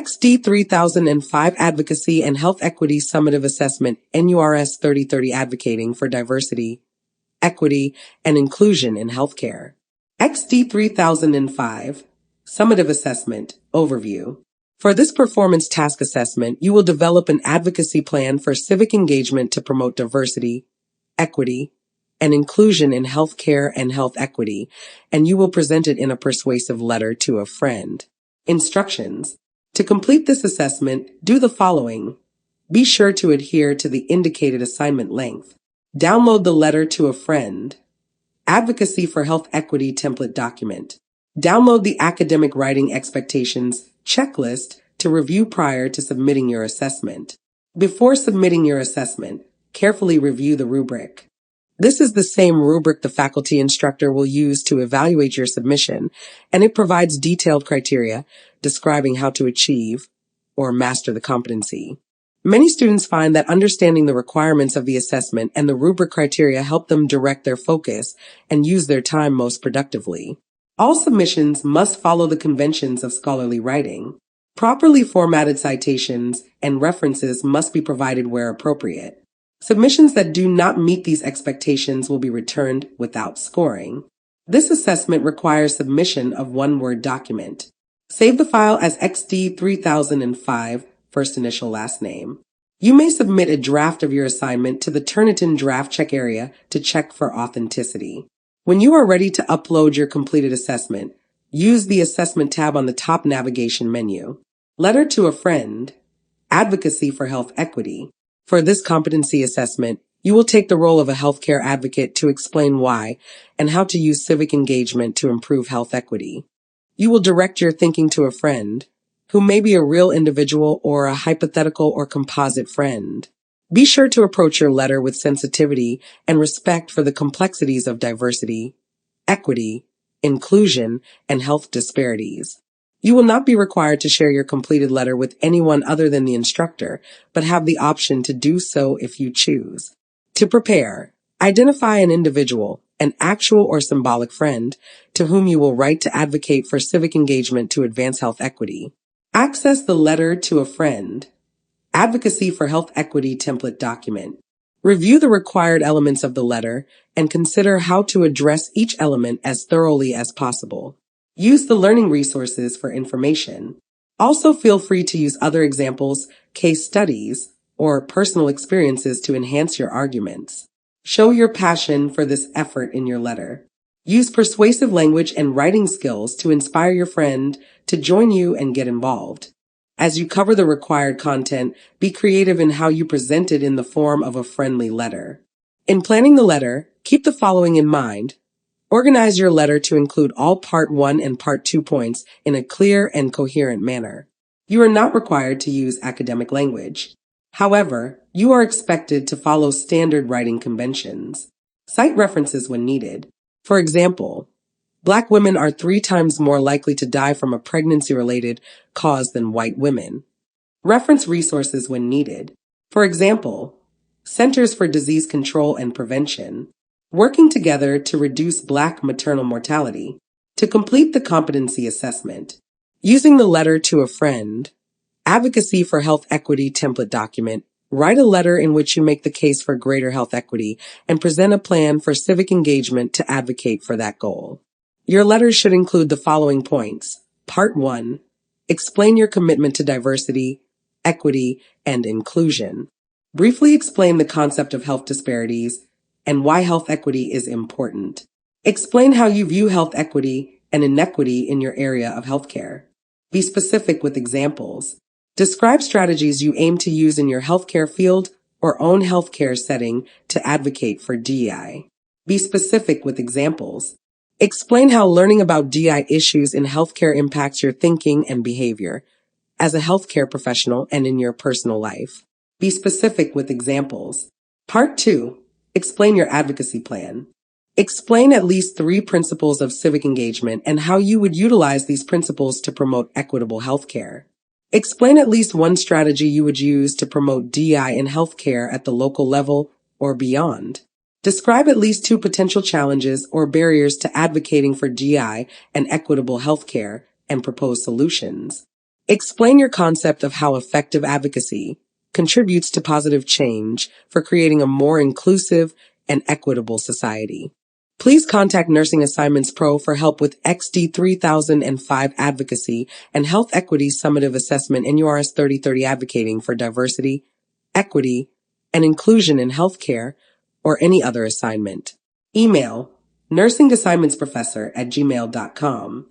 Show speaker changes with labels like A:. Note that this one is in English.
A: XD 3005 Advocacy and Health Equity Summative Assessment, NURS 3030 Advocating for Diversity, Equity, and Inclusion in Healthcare. XD 3005 Summative Assessment, Overview. For this performance task assessment, you will develop an advocacy plan for civic engagement to promote diversity, equity, and inclusion in healthcare and health equity, and you will present it in a persuasive letter to a friend. Instructions. To complete this assessment, do the following. Be sure to adhere to the indicated assignment length. Download the letter to a friend. Advocacy for Health Equity template document. Download the academic writing expectations checklist to review prior to submitting your assessment. Before submitting your assessment, carefully review the rubric. This is the same rubric the faculty instructor will use to evaluate your submission, and it provides detailed criteria describing how to achieve or master the competency. Many students find that understanding the requirements of the assessment and the rubric criteria help them direct their focus and use their time most productively. All submissions must follow the conventions of scholarly writing. Properly formatted citations and references must be provided where appropriate. Submissions that do not meet these expectations will be returned without scoring. This assessment requires submission of one Word document. Save the file as XD 3005, first initial last name. You may submit a draft of your assignment to the Turnitin draft check area to check for authenticity. When you are ready to upload your completed assessment, use the Assessment tab on the top navigation menu. Letter to a friend. Advocacy for Health Equity. For this competency assessment, you will take the role of a healthcare advocate to explain why and how to use civic engagement to improve health equity. You will direct your thinking to a friend, who may be a real individual or a hypothetical or composite friend. Be sure to approach your letter with sensitivity and respect for the complexities of diversity, equity, inclusion, and health disparities. You will not be required to share your completed letter with anyone other than the instructor, but have the option to do so if you choose. To prepare, identify an individual, an actual or symbolic friend, to whom you will write to advocate for civic engagement to advance health equity. Access the letter to a friend. Advocacy for Health Equity template document. Review the required elements of the letter and consider how to address each element as thoroughly as possible. Use the learning resources for information. Also feel free to use other examples, case studies, or personal experiences to enhance your arguments. Show your passion for this effort in your letter. Use persuasive language and writing skills to inspire your friend to join you and get involved. As you cover the required content, be creative in how you present it in the form of a friendly letter. In planning the letter, keep the following in mind. Organize your letter to include all Part 1 and Part 2 points in a clear and coherent manner. You are not required to use academic language. However, you are expected to follow standard writing conventions. Cite references when needed. For example, Black women are 3 times more likely to die from a pregnancy-related cause than white women. Reference resources when needed. For example, Centers for Disease Control and Prevention, working together to reduce Black maternal mortality. To complete the competency assessment, using the letter to a friend, Advocacy for Health Equity template document, write a letter in which you make the case for greater health equity and present a plan for civic engagement to advocate for that goal. Your letter should include the following points. Part 1. Explain your commitment to diversity, equity, and inclusion. Briefly explain the concept of health disparities and why health equity is important. Explain how you view health equity and inequity in your area of healthcare. Be specific with examples. Describe strategies you aim to use in your healthcare field or own healthcare setting to advocate for DEI. Be specific with examples. Explain how learning about DEI issues in healthcare impacts your thinking and behavior as a healthcare professional and in your personal life. Be specific with examples. Part 2. Explain your advocacy plan. Explain at least 3 principles of civic engagement and how you would utilize these principles to promote equitable healthcare. Explain at least 1 strategy you would use to promote DEI in healthcare at the local level or beyond. Describe at least 2 potential challenges or barriers to advocating for DEI and equitable healthcare and propose solutions. Explain your concept of how effective advocacy contributes to positive change for creating a more inclusive and equitable society. Please contact Nursing Assignments Pro for help with XD 3005 Advocacy and Health Equity Summative Assessment NURS 3030 Advocating for Diversity, Equity, and Inclusion in Healthcare, or any other assignment. Email nursingassignmentsprofessor@gmail.com.